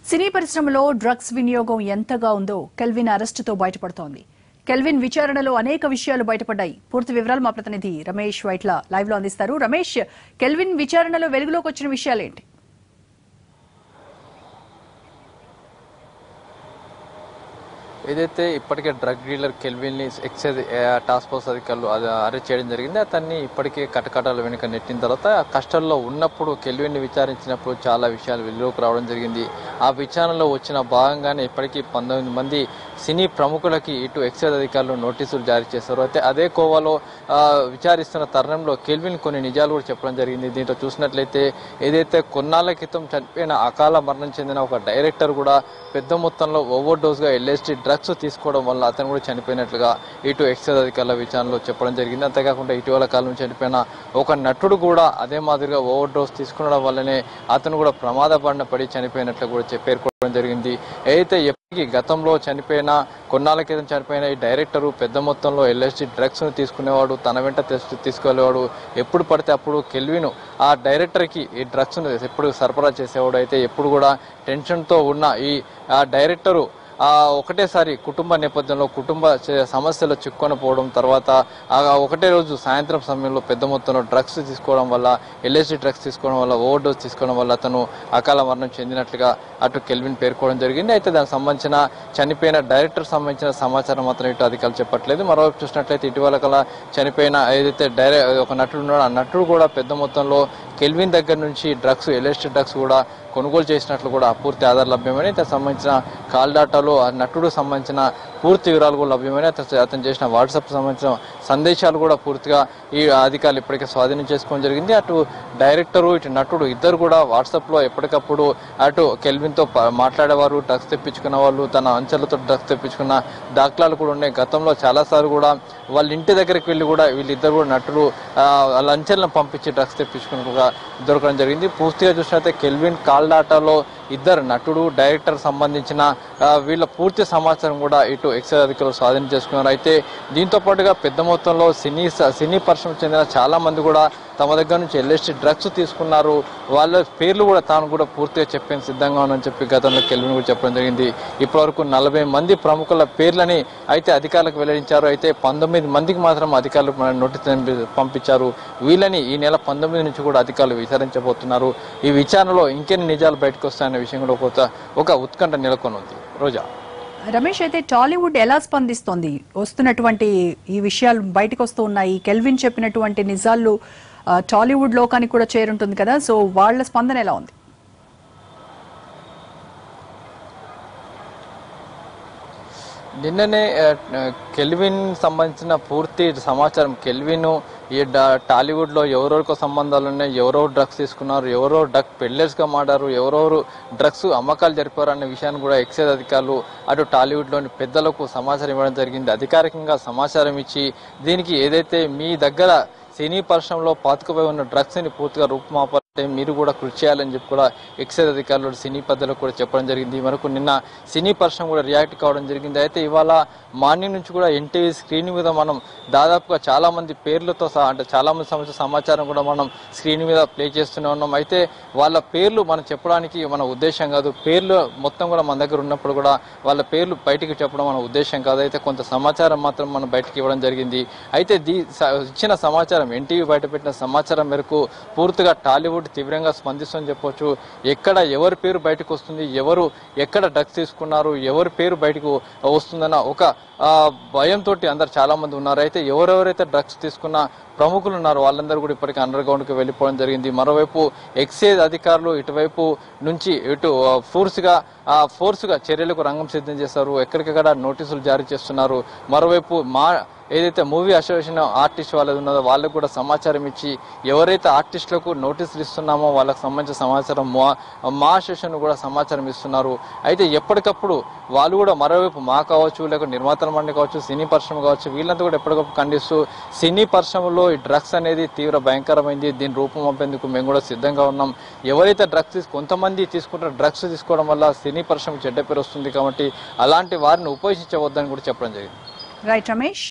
సినీ పరిశ్రమలో డ్రగ్స్ వినియోగం ఎంతగా ఉందో కెల్విన్ అరెస్టుతో బయటపడుతోంది. కెల్విన్ విచారణలో అనేక విషయాలు బయటపడ్డాయి. పూర్తి వివరాలు మా ప్రతినిధి రమేష్ వైట్ల లైవ్ లో అందిస్తారు. రమేష్, కెల్విన్ విచారణలో వెలుగులోకి వచ్చిన విషయాలేంటి? ఏదైతే ఇప్పటికే డ్రగ్ డీలర్ కెల్విన్ ని ఎక్సైజ్ టాస్క్ ఫోర్స్ అధికారులు అరెస్ట్ చేయడం జరిగింది. అతన్ని ఇప్పటికే కటకటాల వెనుక నెట్టిన తర్వాత కష్టాల్లో ఉన్నప్పుడు కెల్విన్ ని విచారించినప్పుడు చాలా విషయాలు వెలుగులోకి రావడం జరిగింది. ఆ విచారణలో వచ్చిన భాగంగానే ఇప్పటికీ 19 మంది సినీ ప్రముఖులకి ఇటు ఎక్సైజ్ అధికారులు నోటీసులు జారీ చేశారు. అయితే అదే కోవాలో విచారిస్తున్న తరుణంలో కెల్విన్ కొన్ని నిజాలు కూడా చెప్పడం జరిగింది. దీంట్లో చూసినట్లయితే ఏదైతే కొన్నాళ్ల క్రితం చనిపోయిన అకాల మరణం చెందిన ఒక డైరెక్టర్ కూడా పెద్ద మొత్తంలో ఓవర్ డోస్ గా ఎల్ఎస్డి డ్రగ్స్ తీసుకోవడం వల్ల అతను కూడా చనిపోయినట్లుగా ఇటు ఎక్సైజ్ అధికారుల విచారణలో చెప్పడం జరిగింది. అంతేకాకుండా ఇటీవల కాలం చనిపోయిన ఒక నటుడు కూడా అదే మాదిరిగా ఓవర్ డోస్ తీసుకునడం వల్లనే అతను కూడా ప్రమాద పడి చనిపోయినట్లు కూడా పేర్కొనడం జరిగింది. అయితే ఎప్పటికీ గతంలో చనిపోయిన కొన్నాళ్ళ క్రితం చనిపోయిన ఈ డైరెక్టరు పెద్ద మొత్తంలో ఎల్ఎస్డి డ్రగ్స్ ను తీసుకునేవాడు, తన వెంట తీసుకెళ్లేవాడు. ఎప్పుడు పడితే అప్పుడు కెల్విన్ ఆ డైరెక్టర్ కి ఈ డ్రగ్స్ ను ఎప్పుడు సరఫరా చేసేవాడు. అయితే ఎప్పుడు కూడా టెన్షన్ తో ఉన్న ఈ డైరెక్టరు ఒకటేసారి కుటుంబ నేపథ్యంలో కుటుంబ సమస్యలు చిక్కుకొని పోవడం, తర్వాత ఒకటే రోజు సాయంత్రం సమయంలో పెద్ద మొత్తంలో డ్రగ్స్ తీసుకోవడం వల్ల, ఎల్ఎస్డి డ్రగ్స్ తీసుకోవడం వల్ల, ఓవర్ డోస్ తీసుకోవడం వల్ల అతను అకాల మరణం చెందినట్లుగా అటు కెల్విన్ పేర్కోవడం జరిగింది. అయితే దానికి సంబంధించిన చనిపోయిన డైరెక్టర్ సంబంధించిన సమాచారం మాత్రం ఇటు అధికారులు చెప్పట్లేదు. మరోవైపు చూసినట్లయితే ఇటీవల కల చనిపోయిన ఏదైతే ఒక నటుడు ఉన్నాడో ఆ నటుడు కూడా పెద్ద మొత్తంలో కెల్విన్ దగ్గర నుంచి డ్రగ్స్, ఎల్ఎస్డి డ్రగ్స్ కూడా కొనుగోలు చేసినట్లు కూడా పూర్తి ఆధారాలు లభ్యమని, దానికి సంబంధించిన కాల్ డాటాలో ఆ నటుడు సంబంధించిన పూర్తి వివరాలు కూడా లభ్యమని, అతను చేసిన వాట్సాప్ సంబంధించిన సందేశాలు కూడా పూర్తిగా ఈ అధికారులు ఇప్పటికే స్వాధీనం చేసుకోవడం జరిగింది. అటు డైరెక్టరు ఇటు నటుడు ఇద్దరు కూడా వాట్సాప్ లో ఎప్పటికప్పుడు అటు కెల్విన్ తో మాట్లాడేవారు, డ్రగ్స్ తెప్పించుకున్న వాళ్ళు, తన అంచెలతో డ్రగ్స్ తెప్పించుకున్న దాఖలాలు కూడా ఉన్నాయి. గతంలో చాలాసార్లు కూడా వాళ్ళ ఇంటి దగ్గరికి వెళ్ళి కూడా వీళ్ళిద్దరు కూడా నటుడు వాళ్ళ అంచెలను పంపించి డ్రగ్స్ తెప్పించుకున్నట్టుగా దొరకడం జరిగింది. పూర్తిగా చూసినట్లయితే కెల్విన్ కాల్ డాటాలో ఇద్దరు నటుడు, డైరెక్టర్ సంబంధించిన వీళ్ళ పూర్తి సమాచారం కూడా ఇటు ఎక్సైజ్ అధికారులు స్వాధీనం చేసుకున్నారు. అయితే దీంతో పాటుగా పెద్ద మొత్తంలో సినీ పరిశ్రమకు చెందిన చాలా మంది కూడా తమ దగ్గర నుంచి ఎల్ఎస్డి డ్రగ్స్ తీసుకున్నారు. వాళ్ళ పేర్లు కూడా తాను కూడా పూర్తిగా చెప్పేందుకు సిద్ధంగా ఉన్నానని చెప్పి గతంలో కెల్విన్ కూడా చెప్పడం జరిగింది. ఇప్పటివరకు 40 మంది ప్రముఖుల పేర్లని అయితే అధికారులకు వెల్లడించారు. అయితే 19 మందికి మాత్రం అధికారులు నోటీసు పంపించారు. వీళ్ళని ఈ నెల 19 నుంచి కూడా అధికారులు విచారించబోతున్నారు. ఈ విచారణలో ఇంకెన్ని నిజాలు బయటకు వస్తాయనే విషయం కూడా ఒక ఉత్కంఠ నెలకొని ఉంది. రోజా, రమేష్, అయితే టాలీవుడ్ ఎలా స్పందిస్తోంది? వస్తున్నటువంటి ఈ విషయాలు బయటకు వస్తూ ఉన్నాయి. కెల్విన్ చెప్పినటువంటి నిజాలు టాలీవుడ్ లోకానికి కూడా చేరుంటుంది కదా, సో వాళ్ళ స్పందన ఎలా ఉంది? నిన్ననే కెల్విన్ సంబంధించిన పూర్తి సమాచారం, కెల్విన్ ఈ టాలీవుడ్ లో ఎవరెవరికో సంబంధాలు ఉన్నాయి, ఎవరెవరు డ్రగ్స్ తీసుకున్నారు, ఎవరెవరు డ్రగ్ పెడ్లర్స్ గా మారారు, ఎవరెవరు డ్రగ్స్ అమ్మకాలు జరిపారు అనే విషయాన్ని కూడా ఎక్సైజ్ అధికారులు అటు టాలీవుడ్ లోని పెద్దలకు సమాచారం ఇవ్వడం జరిగింది. అధికారికంగా సమాచారం ఇచ్చి దీనికి ఏదైతే మీ దగ్గర సినీ పరిశ్రమలో పాతుకుపోయి ఉన్న డ్రగ్స్ ని పూర్తిగా రూపుమాపాలంటే మీరు కూడా కృషి చేయాలని చెప్పి కూడా ఎక్సైజ్ అధికారులు సినీ పెద్దలకు కూడా చెప్పడం జరిగింది. మనకు నిన్న సినీ పరిశ్రమ కూడా రియాక్ట్ కావడం జరిగింది. అయితే ఇవాళ మార్నింగ్ నుంచి కూడా ఎన్టీవీ స్క్రీన్ మీద మనం దాదాపుగా చాలా మంది పేర్లతో అంటే చాలా మంది సంబంధించిన సమాచారం కూడా మనం స్క్రీన్ మీద ప్లే చేస్తూనే ఉన్నాం. అయితే వాళ్ళ పేర్లు మనం చెప్పడానికి మన ఉద్దేశం కాదు, పేర్లు మొత్తం కూడా మన దగ్గర ఉన్నప్పుడు కూడా వాళ్ళ పేర్లు బయటికి చెప్పడం మన ఉద్దేశం కాదు. అయితే కొంత సమాచారం మాత్రం మనం బయటకు ఇవ్వడం జరిగింది. అయితే ఇచ్చిన సమాచారం, ఎన్టీవీ బయటపెట్టిన సమాచారం మేరకు పూర్తిగా టాలీవుడ్ తీవ్రంగా స్పందిస్తుందని చెప్పొచ్చు. ఎక్కడ ఎవరి పేరు బయటకు వస్తుంది, ఎవరు ఎక్కడ డ్రగ్స్ తీసుకున్నారు, ఎవరి పేరు బయటకు వస్తుందన్న ఒక భయంతో అందరు చాలా మంది ఉన్నారు. అయితే ఎవరెవరైతే డ్రగ్స్ తీసుకున్న ప్రముఖులు ఉన్నారు వాళ్ళందరూ కూడా ఇప్పటికీ అండర్ గ్రౌండ్ కి వెళ్లిపోవడం జరిగింది. మరోవైపు ఎక్సైజ్ అధికారులు ఇటువైపు నుంచి ఇటు ఫోర్స్ గా చర్యలకు రంగం సిద్ధం చేశారు. ఎక్కడికక్కడ నోటీసులు జారీ చేస్తున్నారు. మరోవైపు ఏదైతే మూవీ అసోసియేషన్ ఆర్టిస్ట్ వాళ్ళది ఉన్నదో వాళ్ళకు కూడా సమాచారం ఇచ్చి ఎవరైతే ఆర్టిస్టులకు నోటీసులు ఇస్తున్నామో వాళ్ళకి సంబంధించిన సమాచారం మా అసోసియేషన్ కూడా సమాచారం ఇస్తున్నారు. అయితే ఎప్పటికప్పుడు వాళ్ళు కూడా మరోవైపు మా కావచ్చు, లేక నిర్మాతల మండలి కావచ్చు, సినీ పరిశ్రమ కావచ్చు, వీళ్ళంతా కూడా ఎప్పటికప్పుడు ఖండిస్తూ సినీ పరిశ్రమలో ఈ డ్రగ్స్ అనేది తీవ్ర భయంకరమైంది, దీని రూపమప్పేందుకు మేము కూడా సిద్ధంగా ఉన్నాం. ఎవరైతే కొంతమంది తీసుకుంటారో డ్రగ్స్ తీసుకోవడం వల్ల సినీ పరిశ్రమ చెడ్డ పేరు వస్తుంది కాబట్టి అలాంటి వారిని ఉపయోగించవద్దని కూడా చెప్పడం జరిగింది. రైట్ రమేష్.